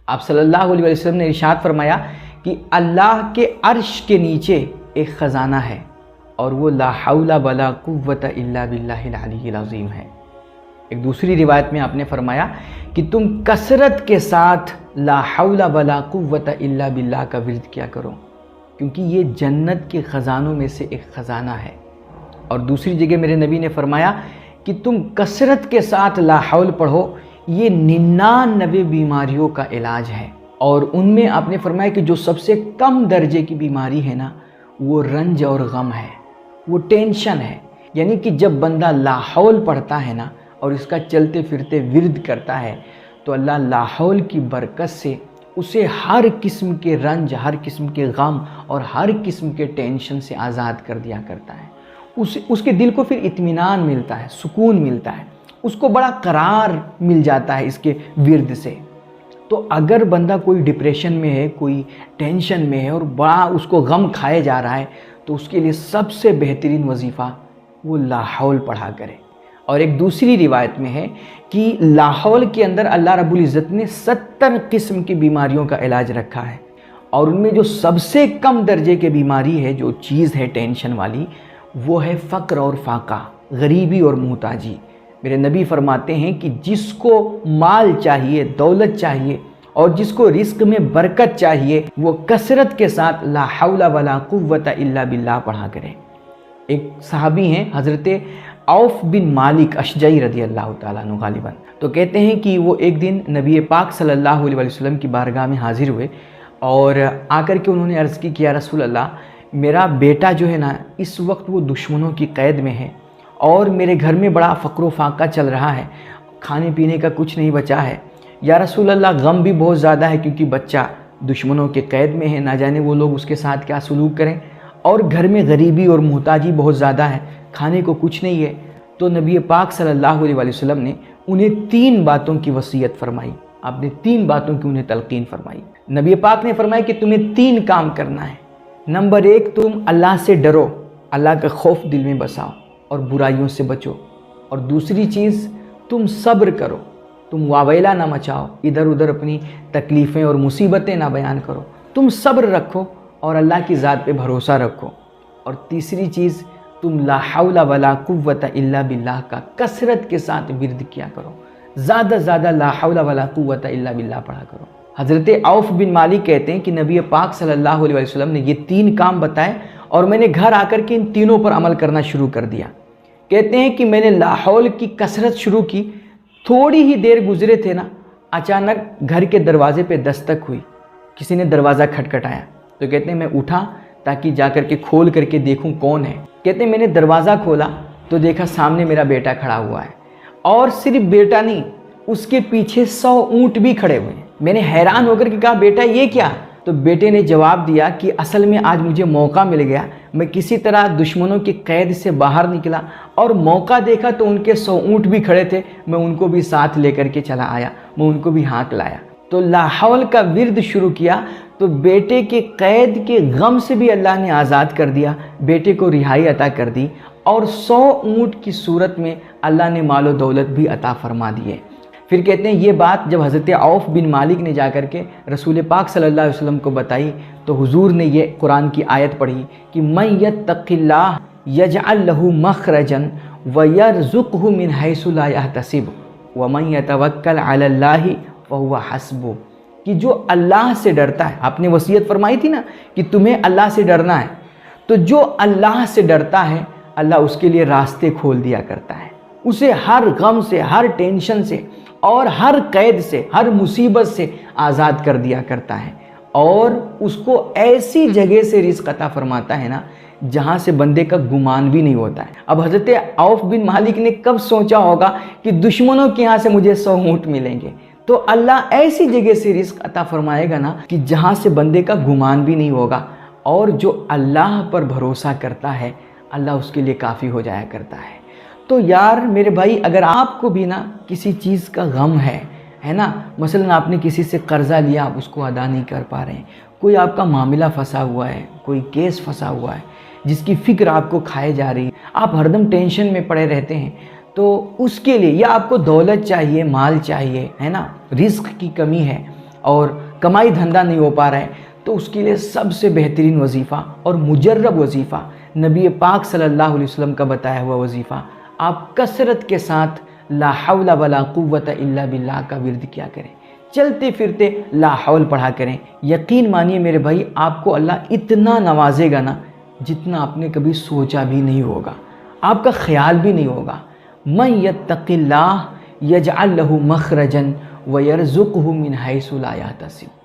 آپ صلی اللہ علیہ وسلم نے ارشاد فرمایا کہ اللہ کے عرش کے نیچے ایک خزانہ ہے اور وہ لا حول ولا قوت الا باللہ العلی العظیم ہے۔ ایک دوسری روایت میں آپ نے فرمایا کہ تم کثرت کے ساتھ لا حول ولا قوت الا باللہ کا ورد کیا کرو، کیونکہ یہ جنت کے خزانوں میں سے ایک خزانہ ہے۔ اور دوسری جگہ میرے نبی نے فرمایا کہ تم کثرت کے ساتھ لا حول پڑھو، یہ 99 بیماریوں کا علاج ہے۔ اور ان میں آپ نے فرمایا کہ جو سب سے کم درجے کی بیماری ہے نا، وہ رنج اور غم ہے، وہ ٹینشن ہے۔ یعنی کہ جب بندہ لا حول پڑھتا ہے نا اور اس کا چلتے پھرتے ورد کرتا ہے تو اللہ لا حول کی برکت سے اسے ہر قسم کے رنج، ہر قسم کے غم اور ہر قسم کے ٹینشن سے آزاد کر دیا کرتا ہے۔ اس کے دل کو پھر اطمینان ملتا ہے، سکون ملتا ہے، اس کو بڑا قرار مل جاتا ہے اس کے ورد سے۔ تو اگر بندہ کوئی ڈپریشن میں ہے، کوئی ٹینشن میں ہے اور بڑا اس کو غم کھائے جا رہا ہے، تو اس کے لیے سب سے بہترین وظیفہ وہ لا حول پڑھا کرے۔ اور ایک دوسری روایت میں ہے کہ لا حول کے اندر اللہ رب العزت نے 70 قسم کی بیماریوں کا علاج رکھا ہے، اور ان میں جو سب سے کم درجے کی بیماری ہے، جو چیز ہے ٹینشن والی، وہ ہے فقر اور فاقہ، غریبی اور محتاجی۔ میرے نبی فرماتے ہیں کہ جس کو مال چاہیے، دولت چاہیے، اور جس کو رزق میں برکت چاہیے، وہ کثرت کے ساتھ لا حول ولا قوت الا باللہ پڑھا کرے۔ ایک صحابی ہیں حضرت عوف بن مالک اشجعی رضی اللہ تعالیٰ عنہ غالباً، تو کہتے ہیں کہ وہ ایک دن نبی پاک صلی اللہ علیہ وسلم کی بارگاہ میں حاضر ہوئے اور آ کر کے انہوں نے عرض کی کہ یا رسول اللہ، میرا بیٹا جو ہے نا اس وقت وہ دشمنوں کی قید میں ہے اور میرے گھر میں بڑا فقر و فاقہ چل رہا ہے، کھانے پینے کا کچھ نہیں بچا ہے۔ یا رسول اللہ، غم بھی بہت زیادہ ہے کیونکہ بچہ دشمنوں کے قید میں ہے، نہ جانے وہ لوگ اس کے ساتھ کیا سلوک کریں، اور گھر میں غریبی اور محتاجی بہت زیادہ ہے، کھانے کو کچھ نہیں ہے۔ تو نبی پاک صلی اللہ علیہ وسلم نے انہیں 3 باتوں کی وصیت فرمائی۔ آپ نے 3 باتوں کی انہیں تلقین فرمائی۔ نبی پاک نے فرمایا کہ تمہیں 3 کام کرنا ہے۔ نمبر 1، تم اللہ سے ڈرو، اللہ کا خوف دل میں بساؤ اور برائیوں سے بچو۔ اور دوسری چیز، تم صبر کرو، تم واویلا نہ مچاؤ، ادھر ادھر اپنی تکلیفیں اور مصیبتیں نہ بیان کرو، تم صبر رکھو اور اللہ کی ذات پہ بھروسہ رکھو۔ اور تیسری چیز، تم لا حول ولا قوت الا باللہ کا کثرت کے ساتھ ورد کیا کرو، زیادہ زیادہ لا حول ولا قوت الا باللہ پڑھا کرو۔ حضرت عوف بن مالک کہتے ہیں کہ نبی پاک صلی اللہ علیہ وسلم نے یہ 3 کام بتائے اور میں نے گھر آ کر کے ان تینوں پر عمل کرنا شروع کر دیا۔ کہتے ہیں کہ میں نے لا حول کی کثرت شروع کی، تھوڑی ہی دیر گزرے تھے نا، اچانک گھر کے دروازے پہ دستک ہوئی، کسی نے دروازہ کھٹکھٹایا۔ تو کہتے ہیں میں اٹھا تاکہ جا کر کے کھول کر کے دیکھوں کون ہے۔ کہتے ہیں میں نے دروازہ کھولا تو دیکھا سامنے میرا بیٹا کھڑا ہوا ہے، اور صرف بیٹا نہیں، اس کے پیچھے 100 اونٹ بھی کھڑے ہوئے ہیں۔ میں نے حیران ہو کر کے کہا بیٹا یہ کیا؟ تو بیٹے نے جواب دیا کہ اصل میں آج مجھے موقع مل گیا، میں کسی طرح دشمنوں کی قید سے باہر نکلا اور موقع دیکھا تو ان کے 100 اونٹ بھی کھڑے تھے، میں ان کو بھی ساتھ لے کر کے چلا آیا، میں ان کو بھی ہانک لایا۔ تو لا حول کا ورد شروع کیا تو بیٹے کے قید کے غم سے بھی اللہ نے آزاد کر دیا، بیٹے کو رہائی عطا کر دی، اور 100 اونٹ کی صورت میں اللہ نے مال و دولت بھی عطا فرما دیے۔ پھر کہتے ہیں یہ بات جب حضرت عوف بن مالک نے جا کر کے رسول پاک صلی اللہ علیہ وسلم کو بتائی تو حضور نے یہ قرآن کی آیت پڑھی کہ من یتق اللہ یجعل لہ مخرجا ویرزقہ من حیث لا یحتسب ومن یتوکل علی اللہ فہو حسبہ، کہ جو اللہ سے ڈرتا ہے، آپ نے وصیت فرمائی تھی نا کہ تمہیں اللہ سے ڈرنا ہے، تو جو اللہ سے ڈرتا ہے اللہ اس کے لیے راستے کھول دیا کرتا ہے، اسے ہر غم سے، ہر ٹینشن سے اور ہر قید سے، ہر مصیبت سے آزاد کر دیا کرتا ہے، اور اس کو ایسی جگہ سے رزق عطا فرماتا ہے نا جہاں سے بندے کا گمان بھی نہیں ہوتا ہے۔ اب حضرت عوف بن مالک نے کب سوچا ہوگا کہ دشمنوں کے یہاں سے مجھے 100 اونٹ ملیں گے، تو اللہ ایسی جگہ سے رزق عطا فرمائے گا نا کہ جہاں سے بندے کا گمان بھی نہیں ہوگا، اور جو اللہ پر بھروسہ کرتا ہے اللہ اس کے لیے کافی ہو جایا کرتا ہے۔ تو یار میرے بھائی، اگر آپ کو بھی نا کسی چیز کا غم ہے نا، مثلا آپ نے کسی سے قرضہ لیا، آپ اس کو ادا نہیں کر پا رہے ہیں، کوئی آپ کا معاملہ پھنسا ہوا ہے، کوئی کیس پھنسا ہوا ہے جس کی فکر آپ کو کھائے جا رہی ہے، آپ ہر دم ٹینشن میں پڑے رہتے ہیں، تو اس کے لیے یا آپ کو دولت چاہیے، مال چاہیے، ہے نا، رزق کی کمی ہے، اور کمائی دھندا نہیں ہو پا رہا ہے، تو اس کے لیے سب سے بہترین وظیفہ اور مجرب وظیفہ نبی پاک صلی اللہ علیہ وسلم کا بتایا ہوا وظیفہ، آپ کثرت کے ساتھ لا حول ولا قوت الا باللہ کا ورد کیا کریں، چلتے پھرتے لا حول پڑھا کریں۔ یقین مانیے میرے بھائی، آپ کو اللہ اتنا نوازے گا نا جتنا آپ نے کبھی سوچا بھی نہیں ہوگا، آپ کا خیال بھی نہیں ہوگا۔ من یتق اللہ یجعل لہ مخرجا ویرزقہ من حیث لا یحتسب۔